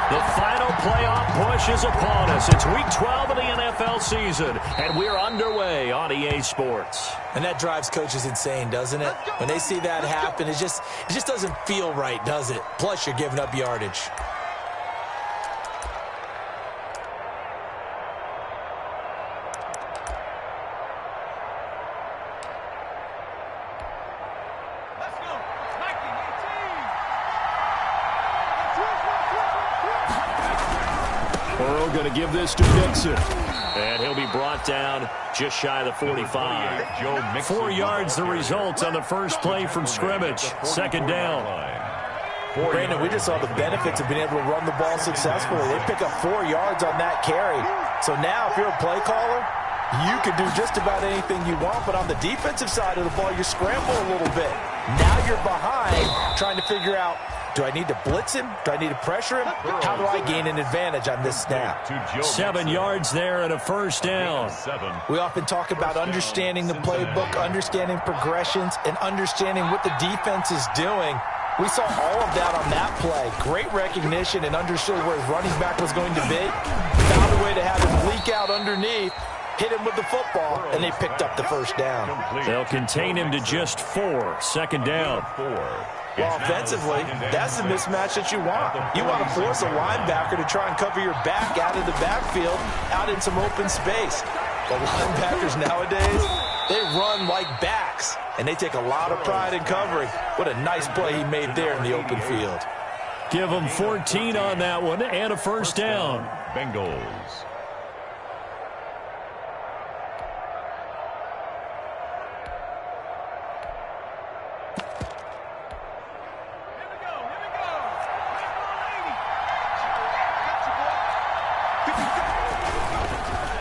The final playoff push is upon us. It's Week 12 of the NFL season, and we're underway on EA Sports. And that drives coaches insane, doesn't it? When they see that happen, it just doesn't feel right, does it? Plus, you're giving up yardage. Going to give this to Mixon. And he'll be brought down just shy of the 45. 4 yards the result on the first play from scrimmage. Second down. Brandon, we just saw the benefits of being able to run the ball successfully. They pick up 4 yards on that carry. So now if you're a play caller, you can do just about anything you want. But on the defensive side of the ball, you scramble a little bit. Now you're behind trying to figure out, do I need to blitz him? Do I need to pressure him? How do I gain an advantage on this snap? 7 yards there and a first down. We often talk about understanding the playbook, understanding progressions, and understanding what the defense is doing. We saw all of that on that play. Great recognition and understood where his running back was going to be. Found a way to have him leak out underneath, hit him with the football, and they picked up the first down. They'll contain him to just 4. Second down. Well, offensively, that's the mismatch that you want. You want to force a linebacker to try and cover your back out of the backfield, out in some open space. But linebackers nowadays, they run like backs, and they take a lot of pride in covering. What a nice play he made there in the open field. Give him 14 on that one and a first down. Bengals.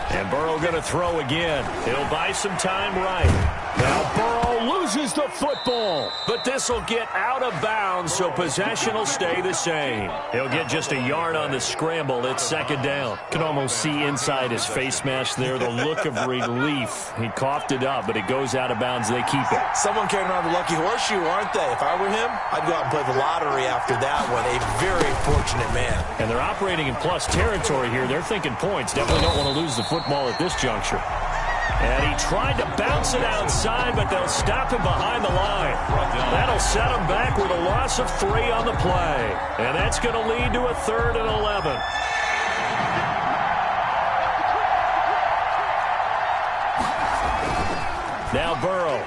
And Burrow going to throw again. He'll buy some time right. Now Burrow loses the football, but this will get out of bounds, so possession will stay the same. He'll get just a yard on the scramble. It's second down. Can almost see inside his face mask there the look of relief. He coughed it up, but it goes out of bounds. They keep it. Someone came around the lucky horseshoe, aren't they? If I were him, I'd go out and play the lottery after that one. A very fortunate man. And they're operating in plus territory here. They're thinking points. Definitely don't want to lose the football at this juncture. And he tried to bounce it outside, but they'll stop him behind the line. That'll set him back with a loss of 3 on the play. And that's going to lead to a 3rd and 11. Now Burrow.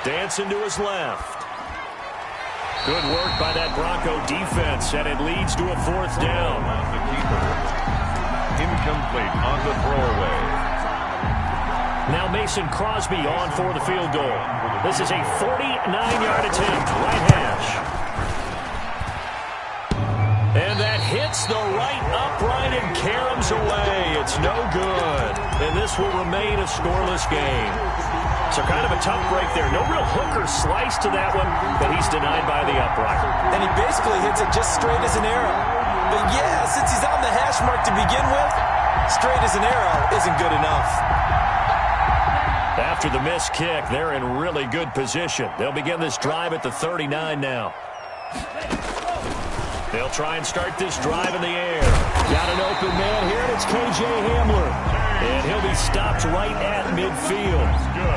Dancing to his left. Good work by that Bronco defense, and it leads to a 4th down. Incomplete on the throwaway. Now Mason Crosby on for the field goal. This is a 49-yard attempt, right hash. And that hits the right upright and caroms away. It's no good. And this will remain a scoreless game. So kind of a tough break there. No real hook or slice to that one, but he's denied by the upright. And he basically hits it just straight as an arrow. But yeah, since he's on the hash mark to begin with, straight as an arrow isn't good enough. After the missed kick, they're in really good position. They'll begin this drive at the 39 now. They'll try and start this drive in the air. Got an open man here, and it's K.J. Hamler. And he'll be stopped right at midfield.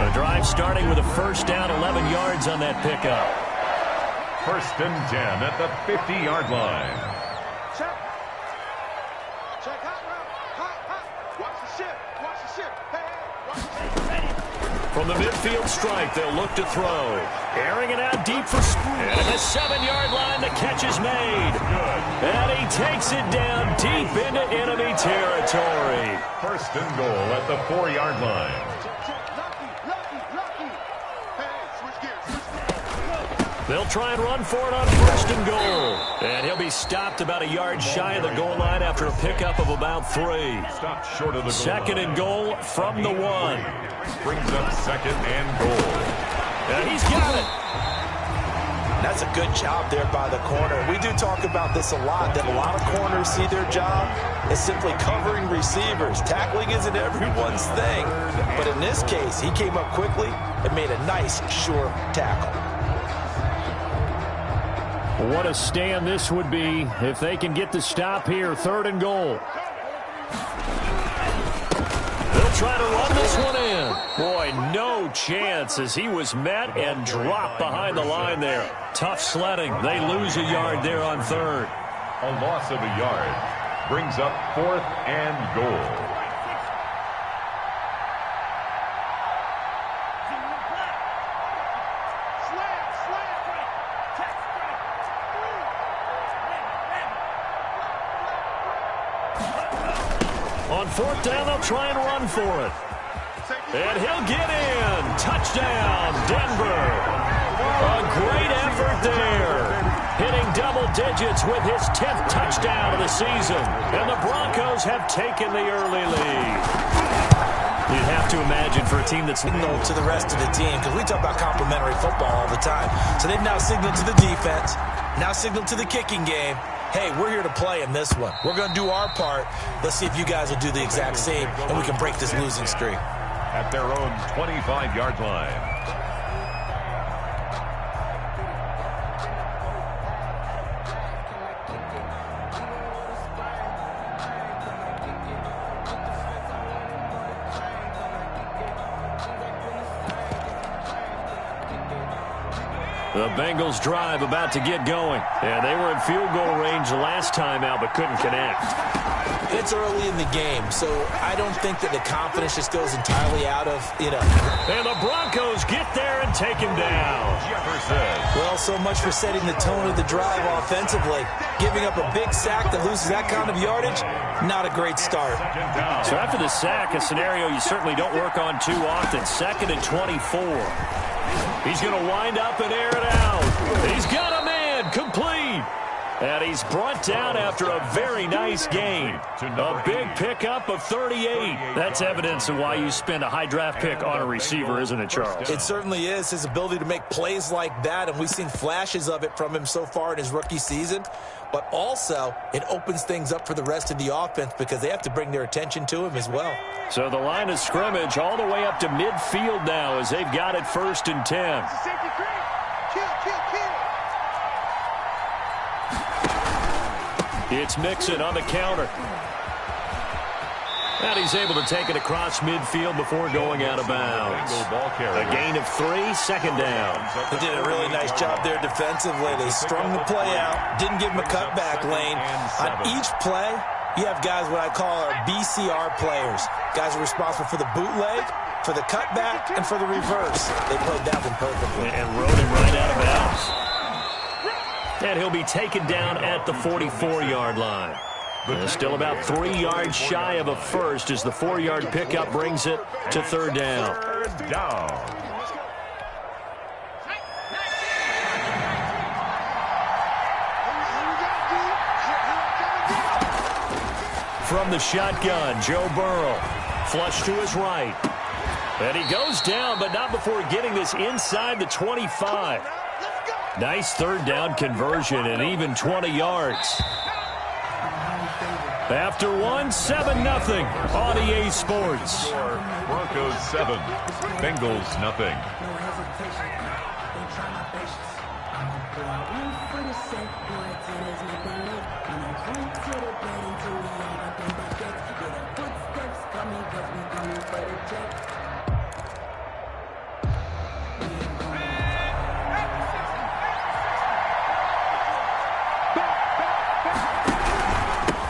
The drive starting with a first down, 11 yards on that pickup. 1st and 10 at the 50-yard line. From the midfield stripe, they'll look to throw. Airing it out deep for and at the 7-yard line, the catch is made. And he takes it down deep into enemy territory. 1st and goal at the 4-yard line. They'll try and run for it on 1st and goal. And he'll be stopped about a yard shy of the goal line after a pickup of about 3. Stopped short of the goal 2nd and goal from the 1. Brings up 2nd and goal. And he's got it. That's a good job there by the corner. We do talk about this a lot, that a lot of corners see their job as simply covering receivers. Tackling isn't everyone's thing. But in this case, he came up quickly and made a nice, sure tackle. What a stand this would be if they can get the stop here. 3rd and goal. They'll try to run this one in. Boy, no chance as he was met and dropped behind the line there. Tough sledding. They lose a yard there on 3rd. A loss of a yard brings up 4th and goal. On 4th down, they'll try and run for it. And he'll get in. Touchdown, Denver. A great effort there. Hitting double digits with his 10th touchdown of the season. And the Broncos have taken the early lead. You'd have to imagine for a team that's signal to the rest of the team, because we talk about complementary football all the time. So they've now signaled to the defense, now signaled to the kicking game. Hey, we're here to play in this one. We're going to do our part. Let's see if you guys will do the exact same, and we can break this losing streak. At their own 25-yard line. The Bengals drive about to get going. And they were in field goal range the last time out, but couldn't connect. It's early in the game, so I don't think that the confidence just goes entirely out of, And the Broncos get there and take him down. Jefferson. Well, so much for setting the tone of the drive offensively. Giving up a big sack that loses that kind of yardage, not a great start. So after the sack, a scenario you certainly don't work on too often. 2nd and 24. He's going to wind up and air it out. He's got a man complete. And he's brought down after a very nice gain. A big pickup of 38. That's evidence of why you spend a high draft pick on a receiver, isn't it, Charles? It certainly is. His ability to make plays like that, and we've seen flashes of it from him so far in his rookie season. But also, it opens things up for the rest of the offense because they have to bring their attention to him as well. So the line of scrimmage all the way up to midfield now as they've got it 1st and 10. It's Mixon on the counter. And he's able to take it across midfield before going out of bounds. A gain of 3, 2nd down. They did a really nice job there defensively. They strung the play out, didn't give him a cutback lane. On each play, you have guys what I call our BCR players. Guys are responsible for the bootleg, for the cutback, and for the reverse. They played that one perfectly. And rode him right out of bounds. And he'll be taken down at the 44-yard line. Still about 3 yards shy of a first as the 4-yard pickup brings it to 3rd down. 3rd down. From the shotgun, Joe Burrow. Flush to his right. And he goes down, but not before getting this inside the 25. Nice 3rd down conversion and even 20 yards. After 7-0 on EA Sports. Broncos 7, Bengals nothing.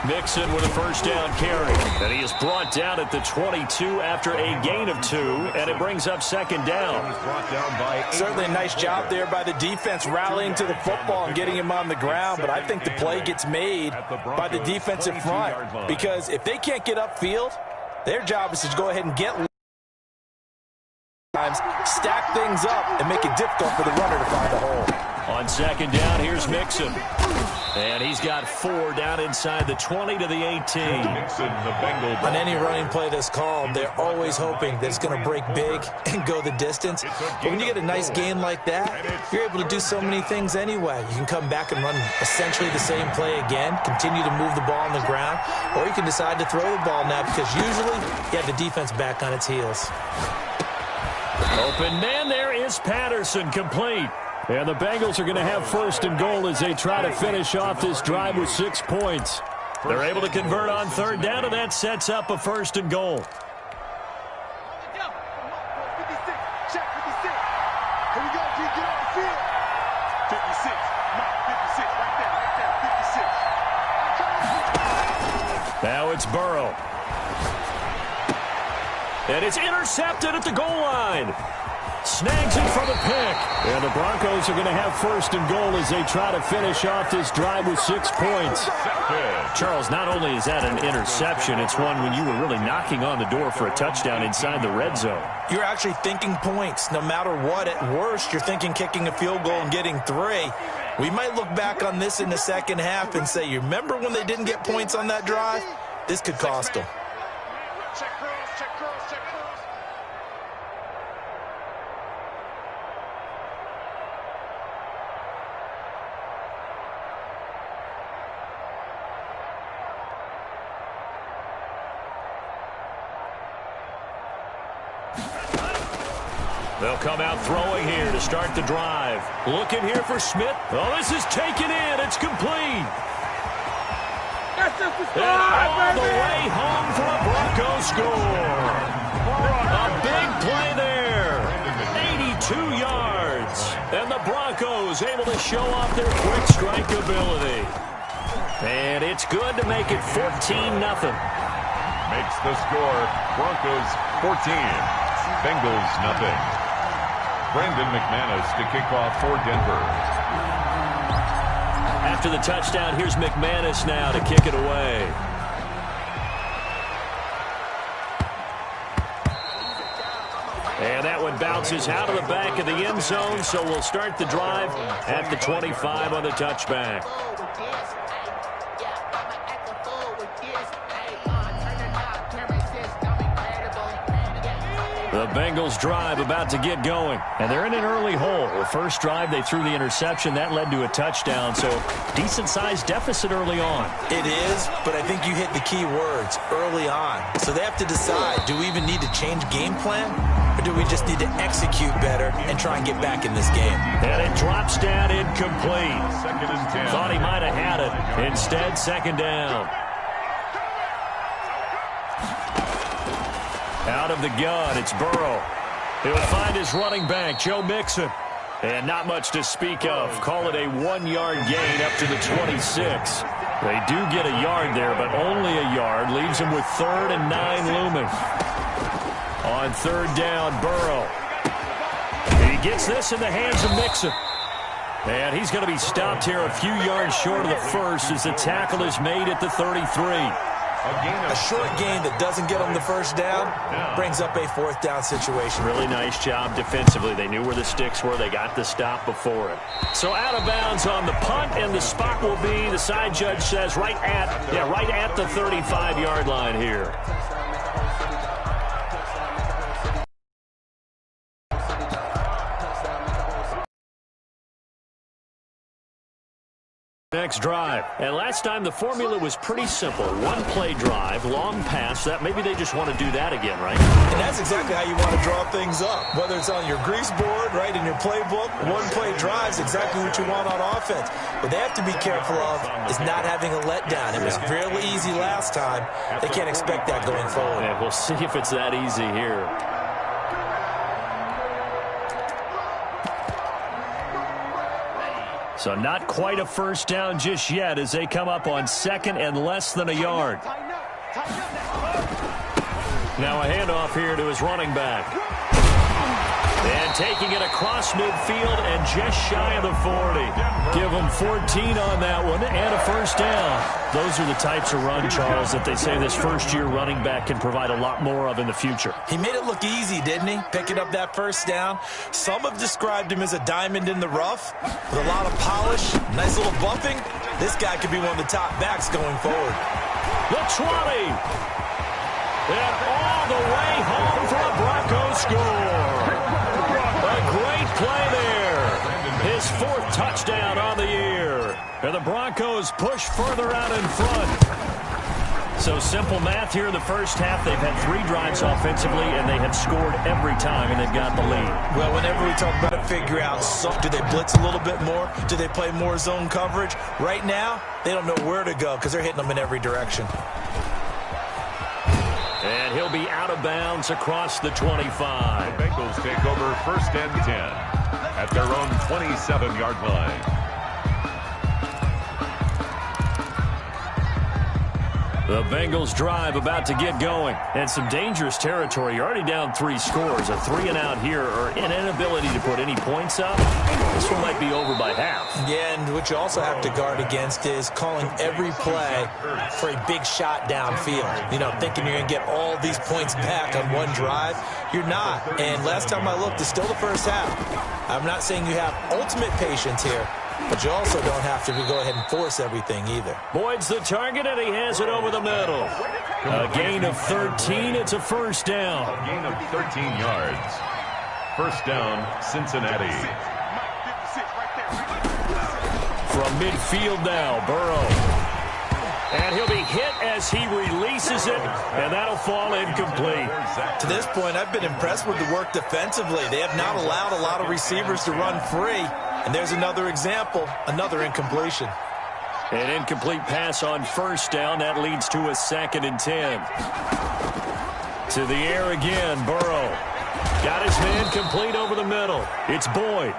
Mixon with a 1st down carry. And he is brought down at the 22 after a gain of 2, and it brings up 2nd down. Certainly a nice job there by the defense rallying to the football and getting him on the ground, but I think the play gets made by the defensive front because if they can't get upfield, their job is to go ahead and get times, stack things up, and make it difficult for the runner to find a hole. On 2nd down, here's Mixon. And he's got 4 down inside the 20 to the 18. On any running play that's called, they're always hoping that it's going to break big and go the distance. But when you get a nice gain like that, you're able to do so many things anyway. You can come back and run essentially the same play again, continue to move the ball on the ground, or you can decide to throw the ball now because usually you have the defense back on its heels. Open man there is Patterson, complete. And the Bengals are going to have first and goal as they try to finish off this drive with 6 points. They're able to convert on third down, and that sets up a first and goal. Here we go, G, get off the field. 56, Mike, 56, right there, 56. Now it's Burrow. And it's intercepted at the goal line. Snags it for the pick. And the Broncos are going to have first and goal as they try to finish off this drive with 6 points. Charles, not only is that an interception, it's one when you were really knocking on the door for a touchdown inside the red zone. You're actually thinking points. No matter what, at worst, you're thinking kicking a field goal and getting 3. We might look back on this in the second half and say, you remember when they didn't get points on that drive? This could cost them. Check curls, check curls, check curls. They'll come out throwing here to start the drive. Looking here for Smith. Oh, this is taken in. It's complete. That's just the And all the way home for a Broncos score. A big play there. 82 yards. And the Broncos able to show off their quick strike ability. And it's good to make it 14-0. Makes the score Broncos 14, Bengals nothing. Brandon McManus to kick off for Denver. After the touchdown, here's McManus now to kick it away. And that one bounces out of the back of the end zone, so we'll start the drive at the 25 on the touchback. The Bengals drive about to get going, and they're in an early hole. The first drive, they threw the interception. That led to a touchdown, so decent-sized deficit early on. It is, but I think you hit the key words, early on. So they have to decide, do we even need to change game plan, or do we just need to execute better and try and get back in this game? And it drops down incomplete. 2nd and 10. Thought he might have had it. Instead, second down. Out of the gun, it's Burrow. He'll find his running back, Joe Mixon. And not much to speak of. Call it a 1-yard gain up to the 26. They do get a yard there, but only a yard. Leaves them with 3rd and 9 looming. On third down, Burrow. He gets this in the hands of Mixon. And he's going to be stopped here a few yards short of the first as the tackle is made at the 33. A short gain that doesn't get them the first down brings up a 4th down situation. Really nice job defensively. They knew where the sticks were. They got the stop before it. So out of bounds on the punt, and the spot will be, the side judge says, right at the 35-yard line here. Next drive. And last time the formula was pretty simple. 1-play drive, long pass. That maybe they just want to do that again, right? And that's exactly how you want to draw things up. Whether it's on your grease board, right, in your playbook, 1-play drive is exactly what you want on offense. What they have to be careful of is not having a letdown. It was fairly easy last time. They can't expect that going forward. Yeah, we'll see if it's that easy here. So not quite a first down just yet as they come up on 2nd and less than a yard. Now a handoff here to his running back. And taking it across midfield and just shy of the 40. Give him 14 on that one and a first down. Those are the types of run, Charles, that they say this first-year running back can provide a lot more of in the future. He made it look easy, didn't he? Picking up that first down. Some have described him as a diamond in the rough with a lot of polish, nice little bumping. This guy could be one of the top backs going forward. The 20. And all the way home for a Broncos score. A great play there. His 4th touchdown on the year. And the Broncos push further out in front. So simple math here in the first half. They've had 3 drives offensively, and they have scored every time, and they've got the lead. Well, whenever we talk about it, figure out, do they blitz a little bit more? Do they play more zone coverage? Right now, they don't know where to go because they're hitting them in every direction. And he'll be out of bounds across the 25. The Bengals take over 1st and 10 at their own 27-yard line. The Bengals drive about to get going. And some dangerous territory. You're already down 3 scores. A 3-and-out here or an inability to put any points up. This one might be over by half. Yeah, and what you also have to guard against is calling every play for a big shot downfield. You know, thinking you're going to get all these points back on one drive. You're not. And last time I looked, it's still the first half. I'm not saying you have ultimate patience here, but you also don't have to go ahead and force everything either. Boyd's the target, and he has it over the middle. A gain of 13. It's a first down. A gain of 13 yards. First down, Cincinnati. From midfield now, Burrow. And he'll be hit as he releases it, and that'll fall incomplete. To this point, I've been impressed with the work defensively. They have not allowed a lot of receivers to run free. And there's another example, another incompletion. An incomplete pass on first down. That leads to a 2nd and 10. To the air again, Burrow. Got his man complete over the middle. It's Boyd.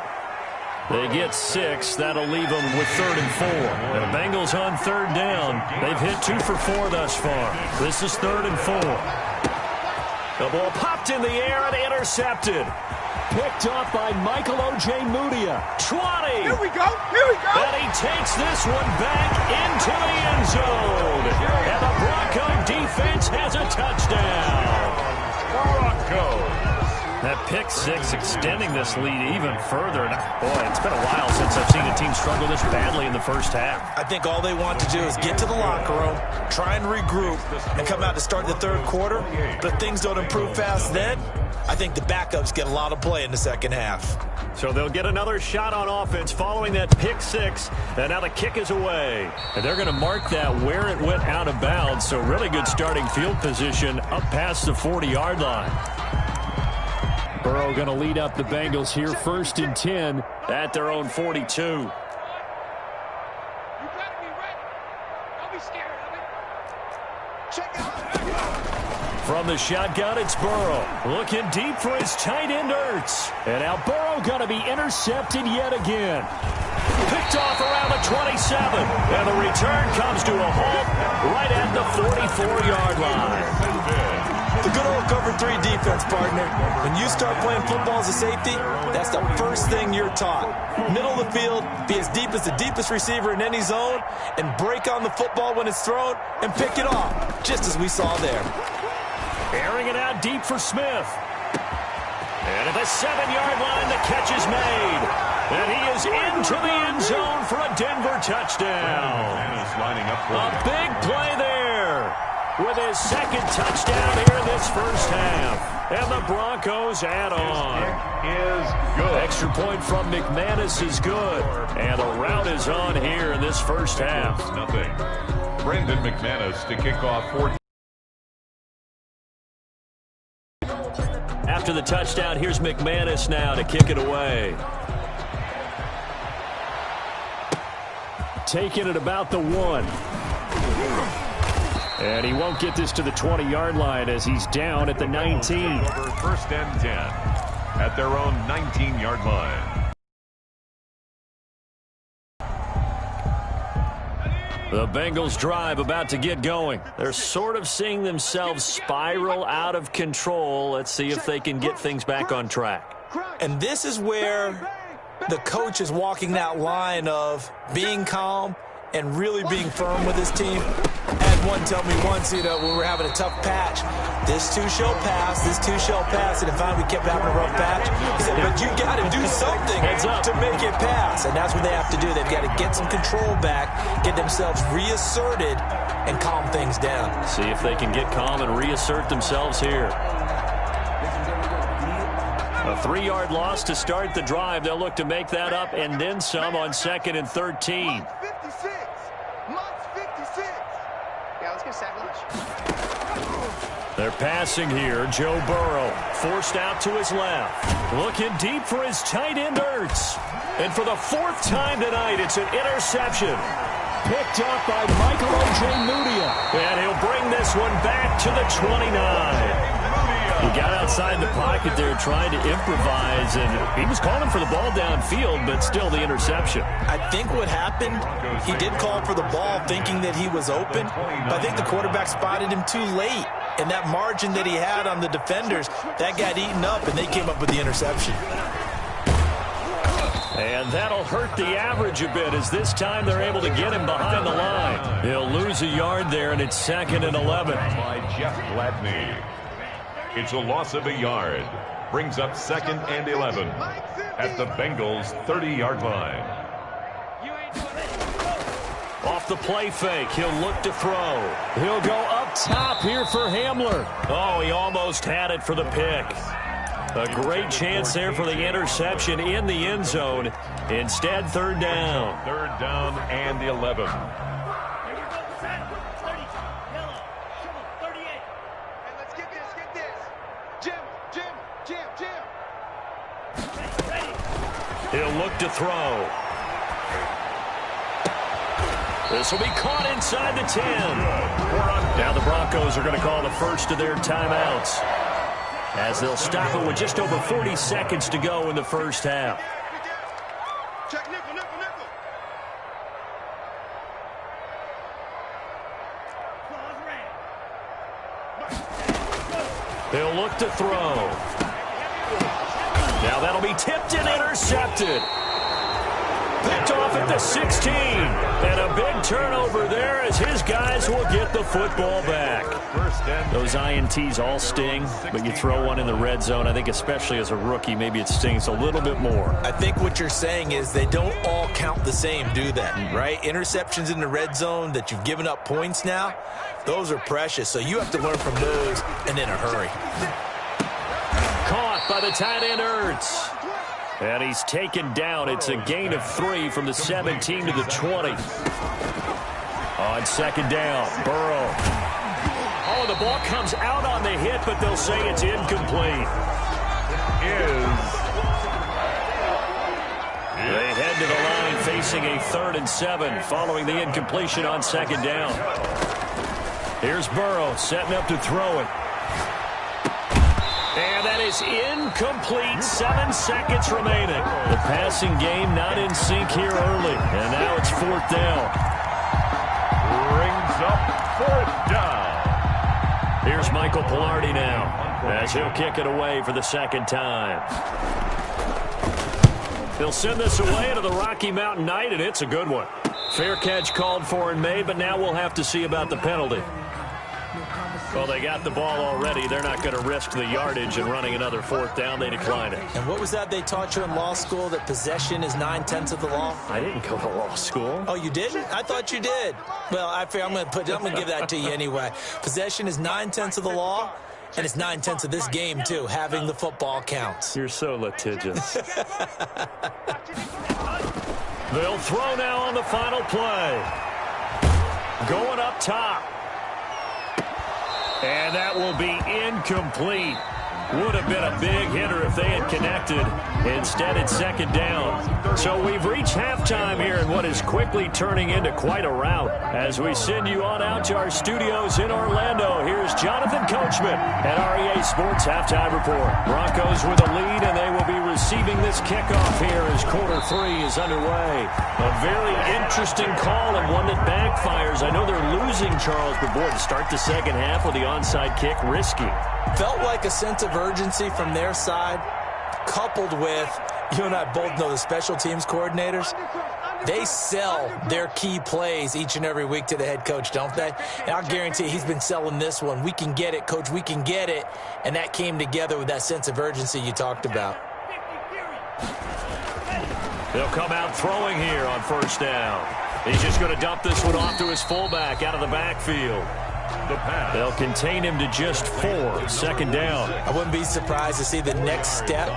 They get 6. That'll leave them with 3rd and 4. The Bengals on 3rd down. They've hit 2 for 4 thus far. This is 3rd and 4. The ball popped in the air and intercepted. Picked up by Michael O.J. Mudia. 20. Here we go. Here we go. And he takes this one back into the end zone. And the Bronco defense has a touchdown. Broncos. That pick 6 extending this lead even further. And boy, it's been a while since I've seen a team struggle this badly in the first half. I think all they want to do is get to the locker room, try and regroup, and come out to start the 3rd quarter. But if things don't improve fast then, I think the backups get a lot of play in the second half. So they'll get another shot on offense following that pick 6. And now the kick is away. And they're going to mark that where it went out of bounds. So really good starting field position up past the 40-yard line. Burrow going to lead up the Bengals here 1st and 10 at their own 42. You better be ready. Don't be scared of it. Check it out. From the shotgun, it's Burrow. Looking deep for his tight end, Ertz. And now Burrow going to be intercepted yet again. Picked off around the 27. And the return comes to a halt right at the 44-yard line. The good old cover 3 defense, partner. When you start playing football as a safety, that's the first thing you're taught. Middle of the field, be as deep as the deepest receiver in any zone, and break on the football when it's thrown and pick it off, just as we saw there. Airing it out deep for Smith. And at the 7-yard line, the catch is made. And he is into the end zone for a Denver touchdown. Lining up for a big play there with his 2nd touchdown here in this first half. And the Broncos add on. Is good. Extra point from McManus is good. And the route is on here in this first half. Nothing. Brandon McManus to kick off 4. After the touchdown, here's McManus now to kick it away. Taking it about the 1. And he won't get this to the 20-yard line as he's down at the 19. Over 1st and 10 at their own 19-yard line. The Bengals drive about to get going. They're sort of seeing themselves spiral out of control. Let's see if they can get things back on track. And this is where the coach is walking that line of being calm and really being firm with his team. I had one tell me once, when we were having a tough patch, this too shall pass, this too shall pass. And if we kept having a rough patch, he said, but you got to do something to make it pass. And that's what they have to do. They've got to get some control back, get themselves reasserted, and calm things down. See if they can get calm and reassert themselves here. A 3-yard loss to start the drive. They'll look to make that up and then some on 2nd and 13. Yeah, let's get sack lunch. They're passing here. Joe Burrow forced out to his left. Looking deep for his tight end, Ertz. And for the fourth time tonight, it's an interception. Picked up by Michael Ojemudia. And he'll bring this one back to the 29. He got outside the pocket there trying to improvise, and he was calling for the ball downfield, but still the interception. I think what happened, he did call for the ball thinking that he was open, but I think the quarterback spotted him too late. And that margin that he had on the defenders, that got eaten up, and they came up with the interception. And that'll hurt the average a bit, as this time they're able to get him behind the line. He'll lose a yard there, and it's 2nd and 11. By Jeff Gladney. It's a loss of a yard. Brings up 2nd and 11 at the Bengals' 30-yard line. Off the play fake, he'll look to throw. He'll go up top here for Hamler. Oh, he almost had it for the pick. A great chance there for the interception in the end zone. Instead, 3rd down. 3rd down and 11. He'll look to throw. This will be caught inside the 10. Now the Broncos are going to call the first of their timeouts, as they'll stop it with just over 40 seconds to go in the first half. Check nickel, nickel, nickel. He'll look to throw. Now that'll be tipped and intercepted. Picked off at the 16. And a big turnover there, as his guys will get the football back. Those INTs all sting, but you throw one in the red zone, I think especially as a rookie, maybe it stings a little bit more. I think what you're saying is they don't all count the same, do they? Right? Interceptions in the red zone that you've given up points now, those are precious. So you have to learn from those and in a hurry. Caught by the tight end, Ertz. And he's taken down. It's a gain of 3 from the 17 to the 20. On 2nd down, Burrow. Oh, the ball comes out on the hit, but they'll say it's incomplete. They head to the line facing a 3rd and 7 following the incompletion on 2nd down. Here's Burrow setting up to throw it. And that is incomplete. 7 seconds remaining. The passing game not in sync here early. And now it's 4th down. Brings up 4th down. Here's Michael Pilardi now, as he'll kick it away for the 2nd time. He'll send this away to the Rocky Mountain Knight, and it's a good one. Fair catch called for and made, but now we'll have to see about the penalty. Well, they got the ball already. They're not going to risk the yardage and running another 4th down. They decline it. And what was that they taught you in law school, that possession is 9/10 of the law? I didn't go to law school. Oh, you didn't? I thought you did. Well, I'm going to give that to you anyway. Possession is 9/10 of the law, and it's 9/10 of this game, too. Having the football counts. You're so litigious. They'll throw now on the final play. Going up top. And that will be incomplete. Would have been a big hitter if they had connected. Instead, it's 2nd down. So we've reached halftime here in what is quickly turning into quite a rout. As we send you on out to our studios in Orlando, here's Jonathan Coachman at REA Sports Halftime Report. Broncos with a lead, and they will be receiving this kickoff here as quarter 3 is underway. A very interesting call, and one that backfires. I know they're losing, Charles, but boy, to start the 2nd half with the onside kick, risky. Felt like a sense of urgency from their side, coupled with, you and I both know the special teams coordinators, they sell their key plays each and every week to the head coach, don't they? And I'll guarantee he's been selling this one. We can get it, coach, we can get it. And that came together with that sense of urgency you talked about. They'll come out throwing here on 1st down. He's just going to dump this one off to his fullback out of the backfield. The pass. They'll contain him to just 4. Second down. I wouldn't be surprised to see the next step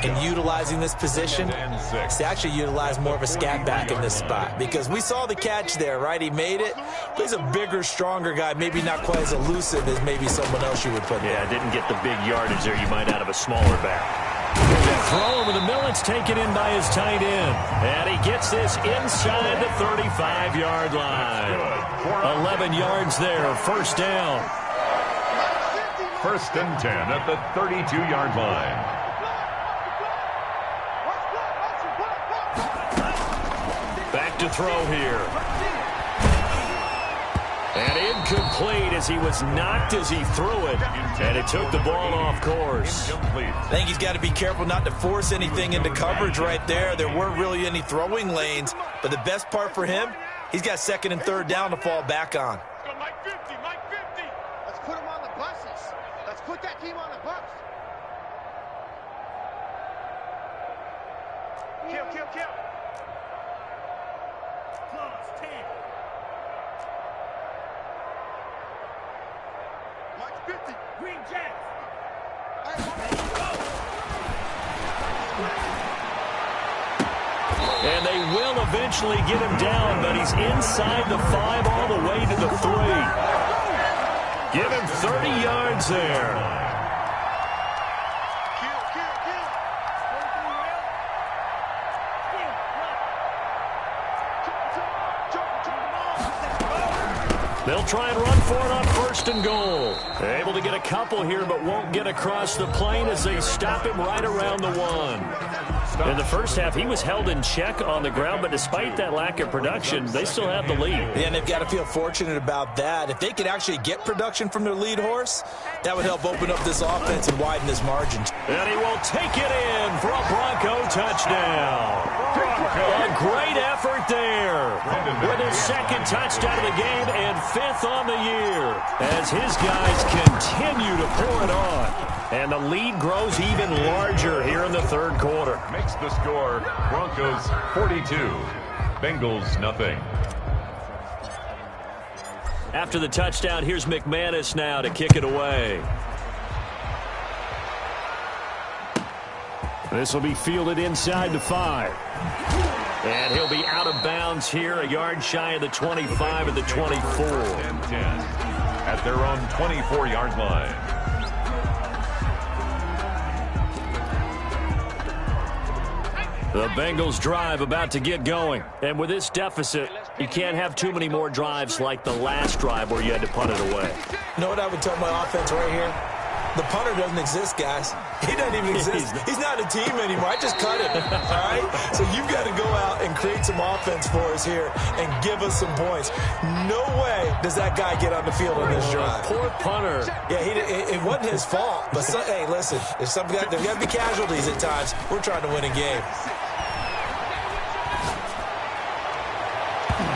in utilizing this position is to actually utilize more of a scat back in this spot, because we saw the catch there, right? He made it, but he's a bigger, stronger guy, maybe not quite as elusive as maybe someone else you would put there. Yeah, didn't get the big yardage there you might out of a smaller back. That throw over the middle, it's taken in by his tight end. And he gets this inside the 35-yard line. 11 yards there, first down. First and 10 at the 32-yard line. Back to throw here. And incomplete as he was knocked as he threw it. And it took the ball off course. I think he's got to be careful not to force anything into coverage right there. There weren't really any throwing lanes. But the best part for him, he's got second and third down to fall back on. Let's go, Mike 50, Mike 50. Let's put him on the buses. Let's put that team on the bus. Kill, kill, kill. Close, 10. Mike 50. Green Jets. And they will eventually get him down, but he's inside the 5 all the way to the 3. Give him 30 yards there. They'll try and run for it on first and goal. They're able to get a couple here, but won't get across the plane as they stop him right around the 1. In the first half, he was held in check on the ground, but despite that lack of production, they still have the lead. Yeah, and they've got to feel fortunate about that. If they could actually get production from their lead horse, that would help open up this offense and widen this margin. And he will take it in for a Bronco touchdown. A great effort there with his second touchdown of the game and 5th on the year as his guys continue to pour it on. And the lead grows even larger here in the third quarter. Makes the score Broncos 42, Bengals nothing. After the touchdown, here's McManus now to kick it away. This will be fielded inside the 5. And he'll be out of bounds here, a yard shy of the 25 at the 24. 10-10 at their own 24-yard line. The Bengals drive about to get going. And with this deficit, you can't have too many more drives like the last drive where you had to punt it away. You know what I would tell my offense right here? The punter doesn't exist, guys. He doesn't even exist. He's not a team anymore. I just cut him, all right? So you've got to go out and create some offense for us here and give us some points. No way does that guy get on the field on this drive. Poor punter. Yeah, it wasn't his fault. But, hey, listen, there's got to be casualties at times. We're trying to win a game.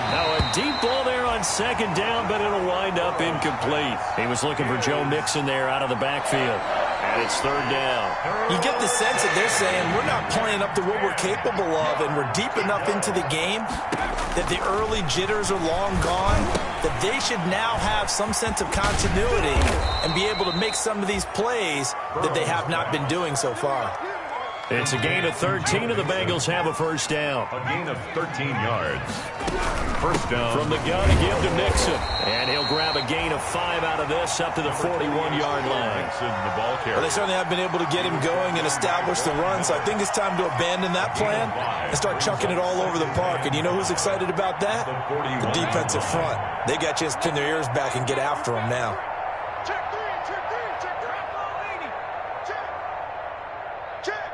Now a deep ball there on second down, but it'll wind up incomplete. He was looking for Joe Mixon there out of the backfield. And it's third down. You get the sense that they're saying we're not playing up to what we're capable of, and we're deep enough into the game that the early jitters are long gone, that they should now have some sense of continuity and be able to make some of these plays that they have not been doing so far. It's a gain of 13, and the Bengals have a first down. A gain of 13 yards. First down. From the gun to give to Mixon. And he'll grab a gain of 5 out of this up to the 41-yard line. Mixon, the ball carrier. Well, they certainly have been able to get him going and establish the run, so I think it's time to abandon that plan and start chucking it all over the park. And you know who's excited about that? The defensive front. They got you to pin their ears back and get after him now. Check 3, check 3, check 3. Check. Check.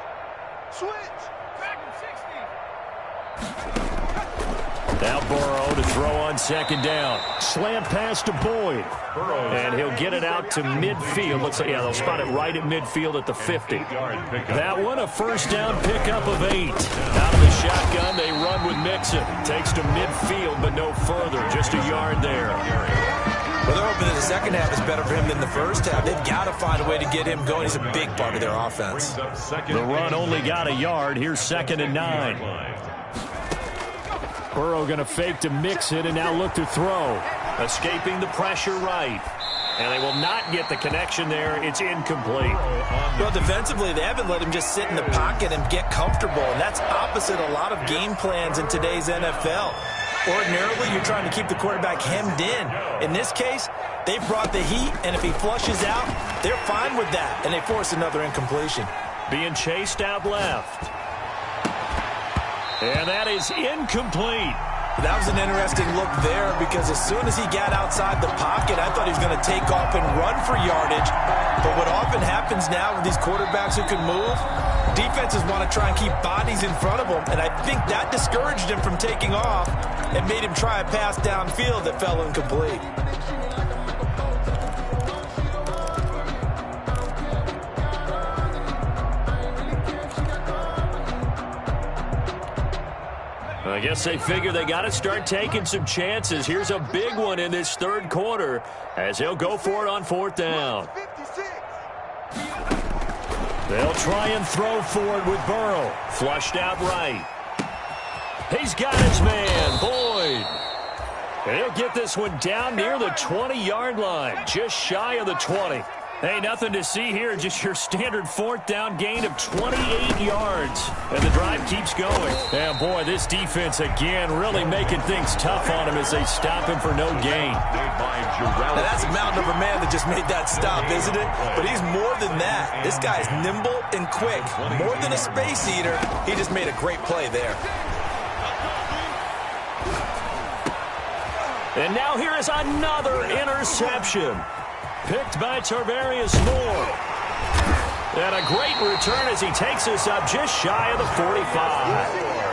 Switch. Back in 60. Now Burrow to throw on second down. Slant pass to Boyd. And he'll get it out to midfield. Looks like, yeah, they'll spot it right at midfield at the 50. That one, a first down pickup of 8. Out of the shotgun, they run with Mixon. Takes to midfield, but no further. Just a yard there. Well, they're hoping that the second half is better for him than the first half. They've got to find a way to get him going. He's a big part of their offense. The run only got a yard. Here's second and 9. Burrow going to fake to mix it and now look to throw. Escaping the pressure right. And they will not get the connection there. It's incomplete. Well, defensively, they haven't let him just sit in the pocket and get comfortable. And that's opposite a lot of game plans in today's NFL. Ordinarily, you're trying to keep the quarterback hemmed in. In this case, they brought the heat, and if he flushes out, they're fine with that. And they force another incompletion. Being chased out left. And that is incomplete. That was an interesting look there because as soon as he got outside the pocket, I thought he was going to take off and run for yardage. But what often happens now with these quarterbacks who can move, defenses want to try and keep bodies in front of them. And I think that discouraged him from taking off and made him try a pass downfield that fell incomplete. I guess they figure they got to start taking some chances. Here's a big one in this third quarter as he'll go for it on fourth down. They'll try and throw for it with Burrow. Flushed out right. He's got his man, Boyd. And he'll get this one down near the 20-yard line, just shy of the 20. Hey, nothing to see here, just your standard fourth down gain of 28 yards. And the drive keeps going. And boy, this defense again really making things tough on him as they stop him for no gain. Now that's a mountain of a man that just made that stop, isn't it? But he's more than that. This guy's nimble and quick. More than a space eater, he just made a great play there. And now here is another interception. Picked by Tarvarius Moore. And a great return as he takes us up just shy of the 45.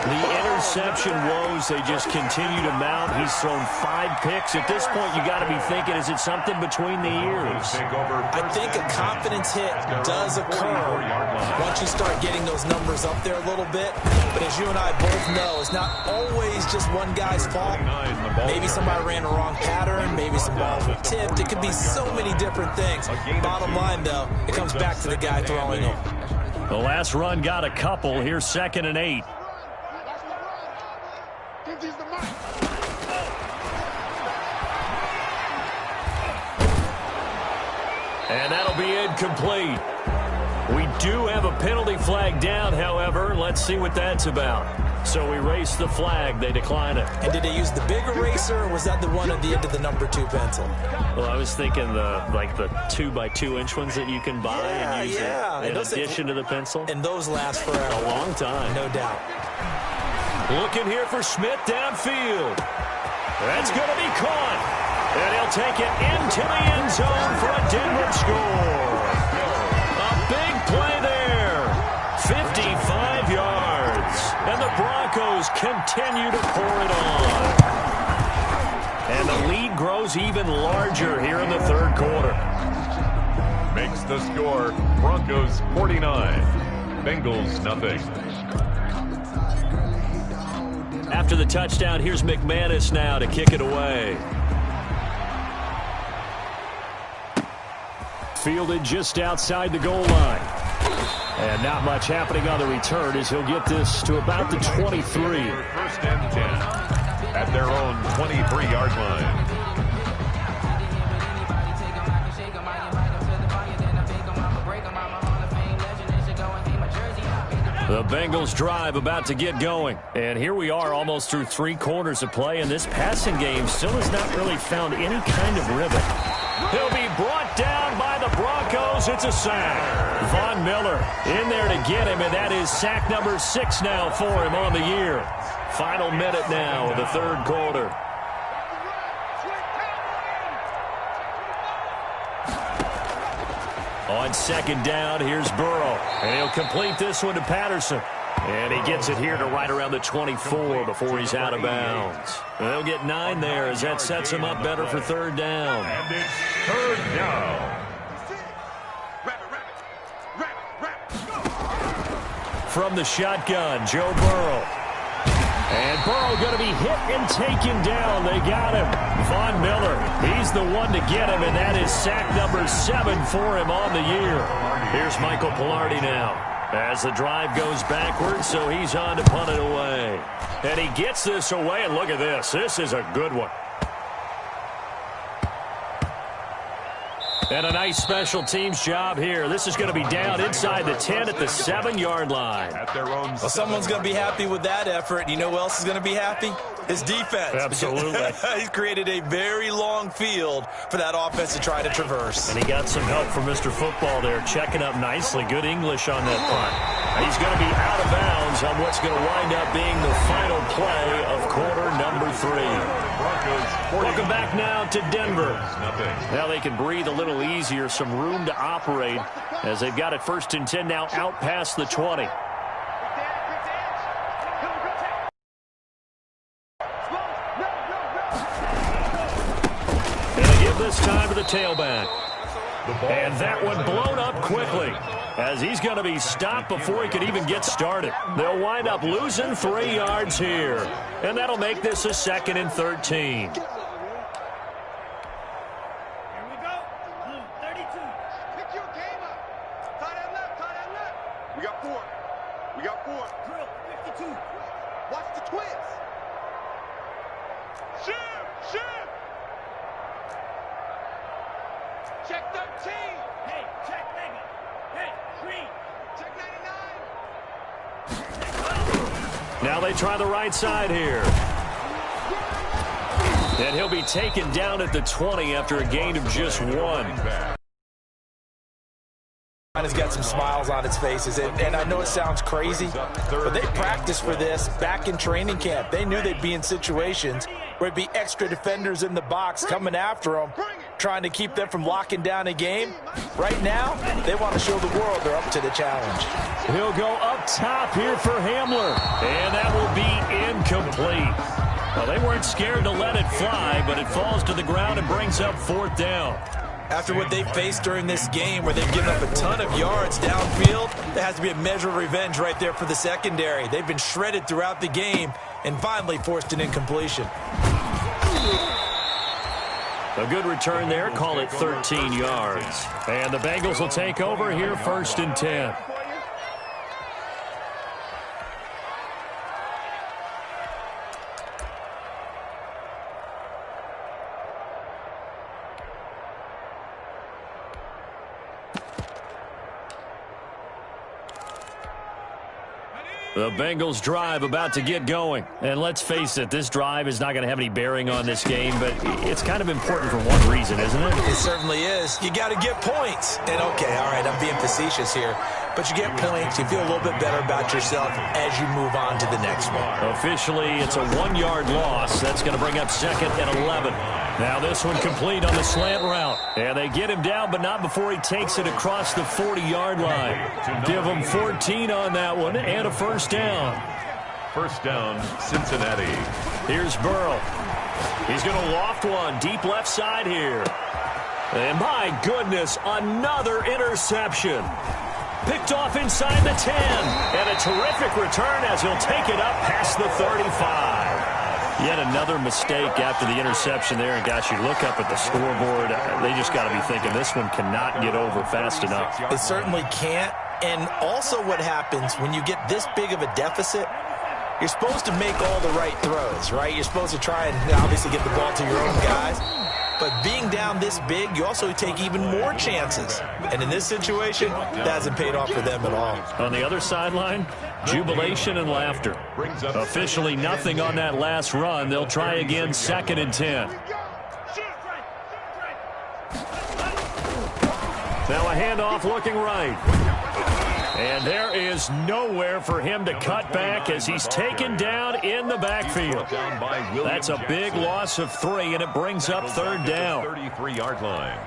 The interception woes, they just continue to mount. He's thrown 5 picks. At this point, you got to be thinking, is it something between the ears? I think a confidence hit does occur once you start getting those numbers up there a little bit. But as you and I both know, it's not always just one guy's fault. Maybe somebody ran a wrong pattern. Maybe some balls were tipped. It could be so many different things. Bottom line, though, it comes back to the guy throwing them. The last run got a couple. Here's 2nd and 8. And that'll be incomplete. We do have a penalty flag down, however. Let's see what that's about. So we race the flag. They decline it. And did they use the big eraser, or was that the one at the end of the number 2 pencil? Well, I was thinking the 2x2-inch ones that you can buy and use in addition to the pencil. And those last forever. A long time. No doubt. Looking here for Smith downfield. That's going to be caught. And he'll take it into the end zone for a Denver score. A big play there. 55 yards. And the Broncos continue to pour it on. And the lead grows even larger here in the third quarter. Makes the score Broncos 49, Bengals nothing. After the touchdown, here's McManus now to kick it away. Fielded just outside the goal line. And not much happening on the return as he'll get this to about the 23. First and 10 at their own 23-yard line. The Bengals drive about to get going. And here we are almost through 3 quarters of play, and this passing game still has not really found any kind of rhythm. He'll be brought down by the Broncos. It's a sack. Von Miller in there to get him, and that is sack number 6 now for him on the year. Final minute now of the third quarter. On 2nd down, here's Burrow. And he'll complete this one to Patterson. And he gets it here to right around the 24 before he's out of bounds. And they'll get 9 there as that sets him up better for 3rd down. And it's 3rd down. From the shotgun, Joe Burrow. And Burrow going to be hit and taken down. They got him. Von Miller, he's the one to get him, and that is sack number 7 for him on the year. Here's Michael Pilardi now. As the drive goes backwards, so he's on to punt it away. And he gets this away, and look at this. This is a good one. And a nice special teams job here. This is going to be down inside the 10 at the 7-yard line. At their own. Well, someone's going to be happy with that effort. You know who else is going to be happy? His defense. Absolutely. He's created a very long field for that offense to try to traverse. And he got some help from Mr. Football there, checking up nicely. Good English on that punt. And he's going to be out of bounds on what's going to wind up being the final play of quarter number 3. Welcome back now to Denver. Now they can breathe a little easier, some room to operate as they've got it 1st and 10 now out past the 20. And they give this time to the tailback. And that one blown up quickly as he's going to be stopped before he can even get started. They'll wind up losing 3 yards here. And that'll make this a 2nd and 13. We got 4. We got 4. Drill, 52. Watch the twins. Shoot! Check 13. Hey, check Mega. Hey, Green. Check 99. Now they try the right side here. And he'll be taken down at the 20 after a gain of just 1. Has got some smiles on its faces, and I know it sounds crazy, but they practiced for this back in training camp. They knew they'd be in situations where it'd be extra defenders in the box coming after them, trying to keep them from locking down a game. Right now, they want to show the world they're up to the challenge. He'll go up top here for Hamler, and that will be incomplete. Well, they weren't scared to let it fly, but it falls to the ground and brings up 4th down. After what they faced during this game where they've given up a ton of yards downfield, there has to be a measure of revenge right there for the secondary. They've been shredded throughout the game and finally forced an incompletion. A good return there. Call it 13 yards. And the Bengals will take over here 1st and 10. The Bengals drive about to get going. And let's face it, this drive is not going to have any bearing on this game, but it's kind of important for one reason, isn't it? It certainly is. You got to get points. And okay, all right, I'm being facetious here. But you get points, you feel a little bit better about yourself as you move on to the next one. Officially, it's a 1-yard loss. That's going to bring up 2nd and 11. Now this one complete on the slant route. And they get him down, but not before he takes it across the 40-yard line. Give him 14 on that one and a 1st down. 1st down, Cincinnati. Here's Burrow. He's going to loft one deep left side here. And my goodness, another interception. Picked off inside the 10. And a terrific return as he'll take it up past the 35. Yet another mistake after the interception there. And, gosh, you look up at the scoreboard. They just got to be thinking this one cannot get over fast enough. It certainly can't. And also what happens when you get this big of a deficit, you're supposed to make all the right throws, right? You're supposed to try and obviously get the ball to your own guys. But being down this big, you also take even more chances. And in this situation, that hasn't paid off for them at all. On the other sideline, jubilation and laughter. Officially nothing on that last run. They'll try again 2nd and 10. Now a handoff looking right. And there is nowhere for him to cut back as he's taken down in the backfield. That's a big loss of 3, and it brings up 3rd down. 33-yard line.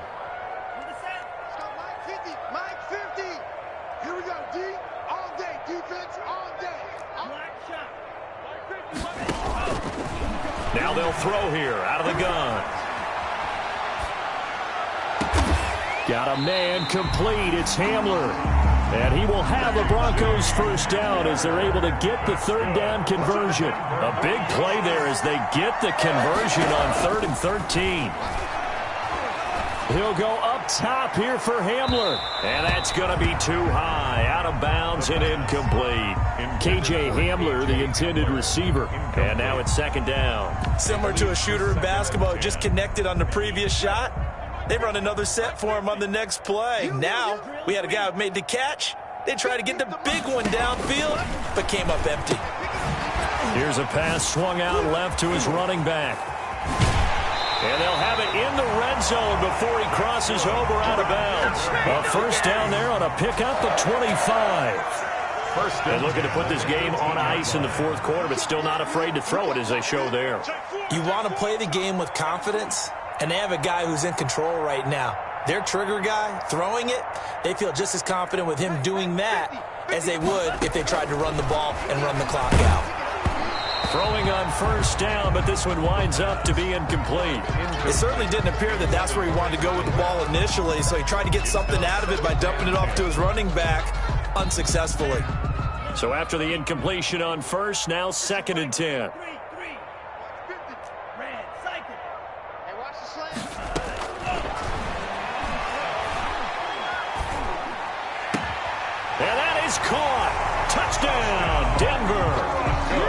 Mike 50. Here we go, D. All day. Defense all day. Now they'll throw here out of the gun. Got a man complete. It's Hamler. And he will have the Broncos 1st down as they're able to get the 3rd down conversion. A big play there as they get the conversion on 3rd and 13. He'll go up top here for Hamler. And that's going to be too high. Out of bounds and incomplete. K.J. Hamler, the intended receiver. And now it's second down. Similar to a shooter in basketball, just connected on the previous shot. They run another set for him on the next play. Now, we had a guy who made the catch. They tried to get the big one downfield, but came up empty. Here's a pass swung out left to his running back. And they'll have it in the red zone before he crosses over out of bounds. A first down there on a pickup of 25. They're looking to put this game on ice in the fourth quarter, but still not afraid to throw it as they show there. You want to play the game with confidence, and they have a guy who's in control right now. Their trigger guy, throwing it, they feel just as confident with him doing that as they would if they tried to run the ball and run the clock out. Throwing on first down, but this one winds up to be incomplete. It certainly didn't appear that that's where he wanted to go with the ball initially, so he tried to get something out of it by dumping it off to his running back unsuccessfully. So after the incompletion on first, now 2nd and 10. And that is caught. Touchdown, Denver.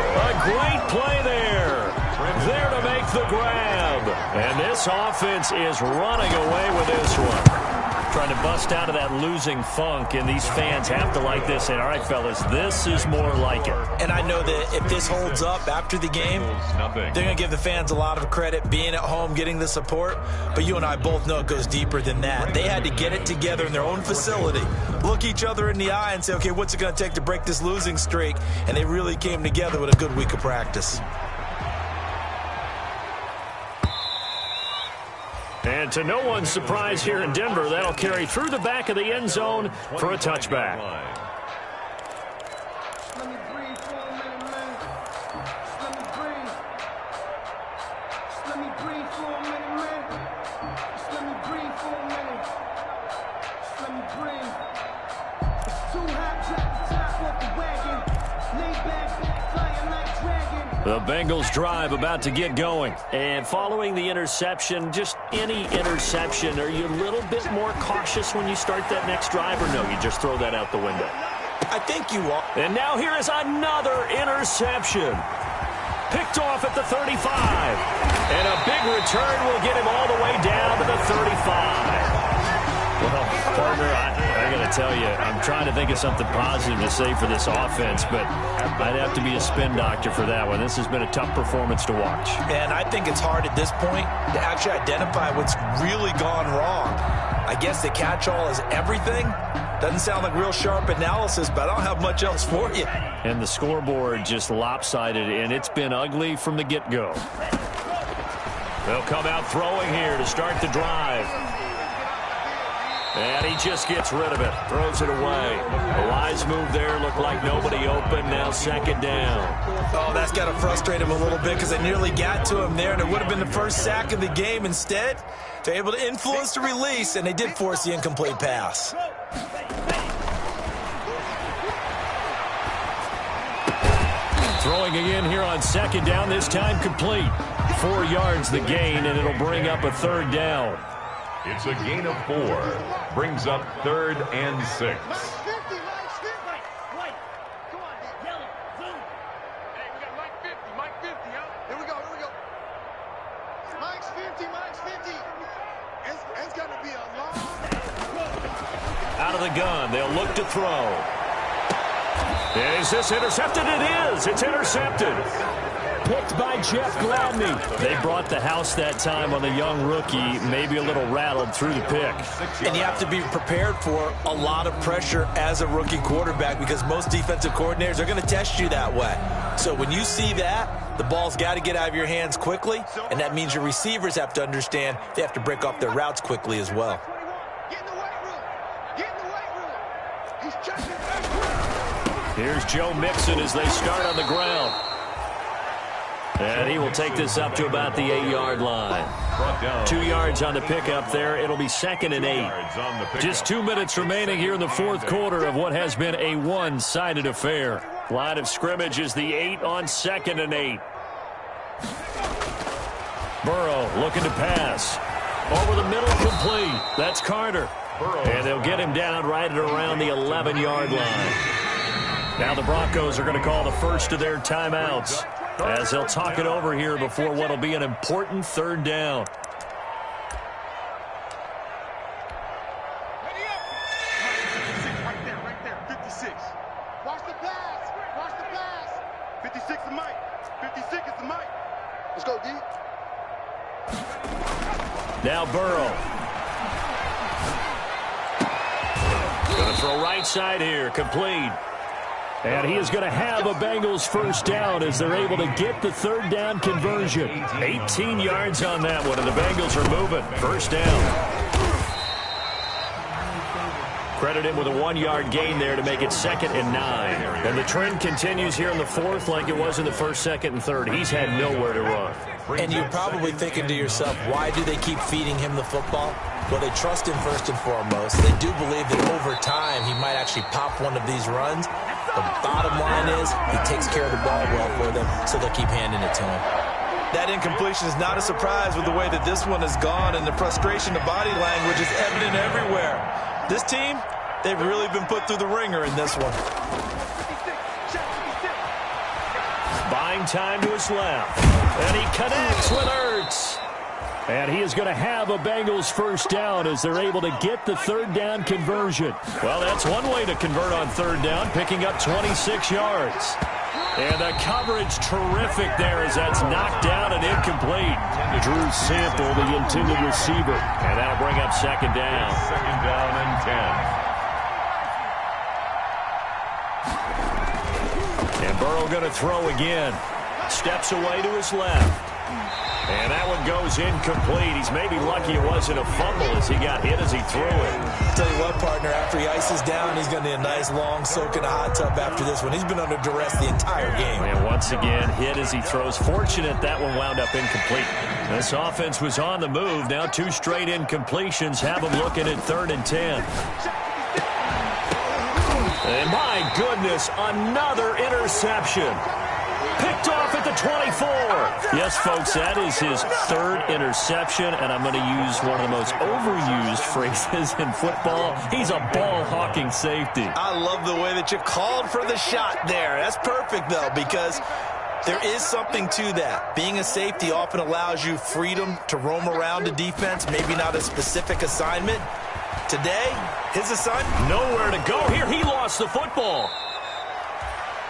A great play there. There to make the grab. And this offense is running away with this one. Trying to bust out of that losing funk, and these fans have to like this. And all right, fellas, this is more like it. And I know that if this holds up after the game, they're going to give the fans a lot of credit, being at home, getting the support. But you and I both know it goes deeper than that. They had to get it together in their own facility, look each other in the eye and say, okay, what's it going to take to break this losing streak? And they really came together with a good week of practice. And to no one's surprise here in Denver, that'll carry through the back of the end zone for a touchback. The Bengals drive about to get going. And following the interception, just any interception, are you a little bit more cautious when you start that next drive, or no, you just throw that out the window? I think you are. And now here is another interception. Picked off at the 35. And a big return will get him all the way down to the 35. Well, partner, I got to tell you, I'm trying to think of something positive to say for this offense, but I'd have to be a spin doctor for that one. This has been a tough performance to watch. And I think it's hard at this point to actually identify what's really gone wrong. I guess the catch-all is everything. Doesn't sound like real sharp analysis, but I don't have much else for you. And the scoreboard just lopsided, and it's been ugly from the get-go. They'll come out throwing here to start the drive. And he just gets rid of it, throws it away. A wise move there, looked like nobody open, now 2nd down. Oh, that's got to frustrate him a little bit because they nearly got to him there, and it would have been the first sack of the game. Instead, they're able to influence the release, and they did force the incomplete pass. Throwing again here on 2nd down, this time complete. 4 yards the gain, and it'll bring up a 3rd down. It's a gain of 4. Brings up 3rd and 6. Out of the gun, they'll look to throw. Is this intercepted? It is. It's intercepted. Picked by Jeff Gladney. They brought the house that time on the young rookie, maybe a little rattled through the pick. And you have to be prepared for a lot of pressure as a rookie quarterback because most defensive coordinators are going to test you that way. So when you see that, the ball's got to get out of your hands quickly, and that means your receivers have to understand they have to break off their routes quickly as well. Here's Joe Mixon as they start on the ground. And he will take this up to about the 8-yard line. 2 yards on the pickup there. It'll be 2nd and 8. Just 2 minutes remaining here in the fourth quarter of what has been a one-sided affair. Line of scrimmage is the 8 on 2nd and 8. Burrow looking to pass. Over the middle, complete. That's Carter. And they'll get him down right at around the 11-yard line. Now the Broncos are going to call the first of their timeouts as they'll talk it over here before what will be an important third down. Right there. 56. Watch the pass. 56 is Mike. 56 is the Mike. Let's go, D. Now Burrow. Going to throw right side here. Complete. And he is going to have a Bengals first down as they're able to get the third down conversion. 18 yards on that one, and the Bengals are moving. First down. Credit him with a 1-yard gain there to make it 2nd and 9. And the trend continues here in the fourth like it was in the first, second, and third. He's had nowhere to run. And you're probably thinking to yourself, why do they keep feeding him the football? Well, they trust him first and foremost. They do believe that over time he might actually pop one of these runs. The bottom line is he takes care of the ball well for them, so they'll keep handing it to him. That incompletion is not a surprise with the way that this one has gone, and the frustration, the body language is evident everywhere. This team, they've really been put through the ringer in this one. Buying time to his left. And he connects with Ertz. And he is going to have a Bengals first down as they're able to get the third down conversion. Well, that's one way to convert on third down, picking up 26 yards. And the coverage terrific there as that's knocked down and incomplete. Drew Sample, the intended receiver. And that'll bring up second down. Second down and 10. And Burrow going to throw again. Steps away to his left. And that one goes incomplete. He's maybe lucky it wasn't a fumble as he got hit as he threw it. Tell you what, partner, after he ices down, he's going to need a nice long soak in a hot tub after this one. He's been under duress the entire game. And once again, hit as he throws. Fortunate that one wound up incomplete. This offense was on the move. Now 2 straight incompletions have them looking at 3rd and 10. And my goodness, another interception. Picked off at the 24. Yes, folks, that is his 3rd interception, and I'm going to use one of the most overused phrases in football. He's a ball-hawking safety. I love the way that you called for the shot there. That's perfect, though, because there is something to that. Being a safety often allows you freedom to roam around a defense, maybe not a specific assignment. Today, his assignment? Nowhere to go here. He lost the football.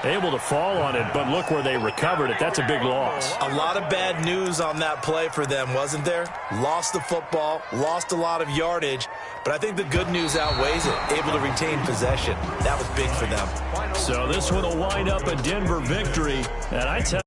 Able to fall on it, but look where they recovered it. That's a big loss. A lot of bad news on that play for them, wasn't there? Lost the football, lost a lot of yardage, but I think the good news outweighs it. Able to retain possession. That was big for them. So this one will wind up a Denver victory, and I tell